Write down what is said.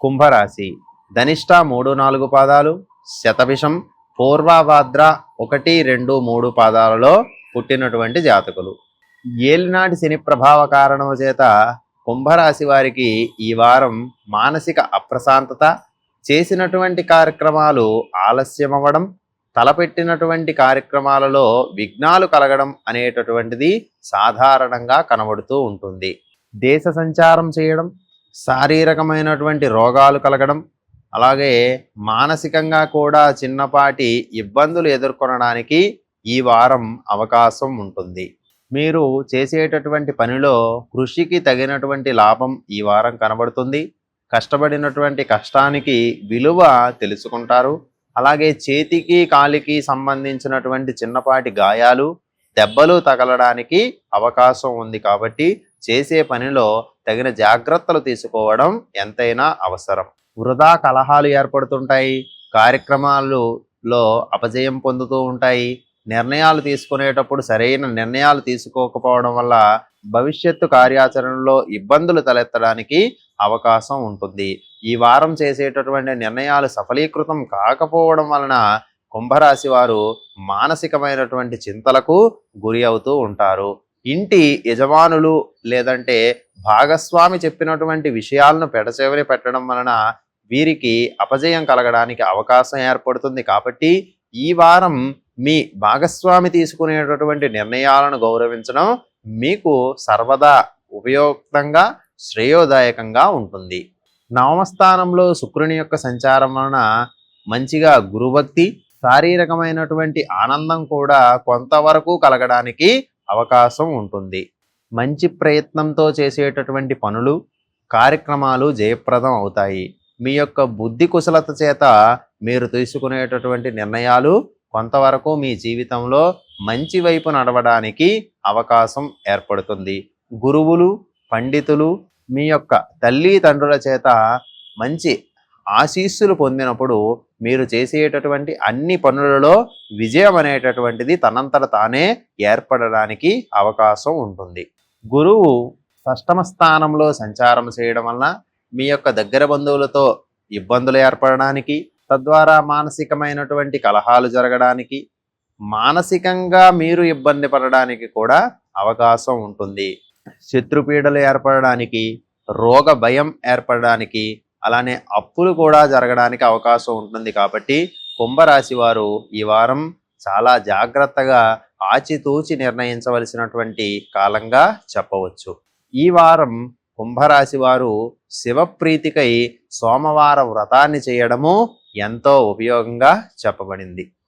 కుంభరాశి ధనిష్ట 3-4 పాదాలు, శతభిషం, పూర్వభాద్ర 1-2-3 పాదాలలో పుట్టినటువంటి జాతకులు. ఏలినాటి శని ప్రభావ కారణం చేత కుంభరాశి వారికి ఈ వారం మానసిక అప్రశాంతత, చేసినటువంటి కార్యక్రమాలు ఆలస్యమవ్వడం, తలపెట్టినటువంటి కార్యక్రమాలలో విఘ్నాలు కలగడం అనేటటువంటిది సాధారణంగా కనబడుతూ ఉంటుంది. దేశ సంచారం చేయడం, శారీరకమైనటువంటి రోగాలు కలగడం, అలాగే మానసికంగా కూడా చిన్నపాటి ఇబ్బందులు ఎదుర్కొనడానికి ఈ వారం అవకాశం ఉంటుంది. మీరు చేసేటటువంటి పనిలో కృషికి తగినటువంటి లాభం ఈ వారం కనబడుతుంది. కష్టపడినటువంటి కష్టానికి విలువ తెలుసుకుంటారు. అలాగే చేతికి కాలికి సంబంధించినటువంటి చిన్నపాటి గాయాలు, దెబ్బలు తగలడానికి అవకాశం ఉంది. కాబట్టి చేసే పనిలో తగిన జాగ్రత్తలు తీసుకోవడం ఎంతైనా అవసరం. వృధా కలహాలు ఏర్పడుతుంటాయి. కార్యక్రమాలలో అపజయం పొందుతూ ఉంటాయి. నిర్ణయాలు తీసుకునేటప్పుడు సరైన నిర్ణయాలు తీసుకోకపోవడం వల్ల భవిష్యత్తు కార్యాచరణలో ఇబ్బందులు తలెత్తడానికి అవకాశం ఉంటుంది. ఈ వారం చేసేటటువంటి నిర్ణయాలు సఫలీకృతం కాకపోవడం వలన కుంభరాశి వారు మానసికమైనటువంటి చింతలకు గురి అవుతూ ఉంటారు. ఇంటి యజమానులు లేదంటే భాగస్వామి చెప్పినటువంటి విషయాలను పెడచెవిన పెట్టడం వలన వీరికి అపజయం కలగడానికి అవకాశం ఏర్పడుతుంది. కాబట్టి ఈ వారం మీ భాగస్వామి తీసుకునేటటువంటి నిర్ణయాలను గౌరవించడం మీకు సర్వదా ఉపయుక్తంగా, శ్రేయోదాయకంగా ఉంటుంది. నవమస్థానంలో శుక్రుని యొక్క సంచారం వలన మంచిగా గురుభక్తి, శారీరకమైనటువంటి ఆనందం కూడా కొంతవరకు కలగడానికి అవకాశం ఉంటుంది. మంచి ప్రయత్నంతో చేసేటటువంటి పనులు, కార్యక్రమాలు జయప్రదం అవుతాయి. మీ యొక్క బుద్ధి కుశలత చేత మీరు తీసుకునేటటువంటి నిర్ణయాలు కొంతవరకు మీ జీవితంలో మంచి వైపు నడవడానికి అవకాశం ఏర్పడుతుంది. గురువులు, పండితులు, మీ యొక్క తల్లిదండ్రుల చేత మంచి ఆశీస్సులు పొందినప్పుడు మీరు చేసేటటువంటి అన్ని పనులలో విజయం అనేటటువంటిది తనంతట తానే ఏర్పడడానికి అవకాశం ఉంటుంది. గురువు షష్టమ స్థానంలో సంచారం చేయడం వలన మీ యొక్క దగ్గర బంధువులతో ఇబ్బందులు ఏర్పడడానికి, తద్వారా మానసికమైనటువంటి కలహాలు జరగడానికి, మానసికంగా మీరు ఇబ్బంది పడడానికి కూడా అవకాశం ఉంటుంది. శత్రుపీడలు ఏర్పడడానికి, రోగ భయం ఏర్పడడానికి, అలానే అప్పులు కూడా జరగడానికి అవకాశం ఉంటుంది. కాబట్టి కుంభరాశి వారు ఈ వారం చాలా జాగ్రత్తగా ఆచితూచి నిర్ణయించవలసినటువంటి కాలంగా చెప్పవచ్చు. ఈ వారం కుంభరాశి వారు శివప్రీతికై సోమవార వ్రతాన్ని చేయడము ఎంతో ఉపయోగంగా చెప్పబడింది.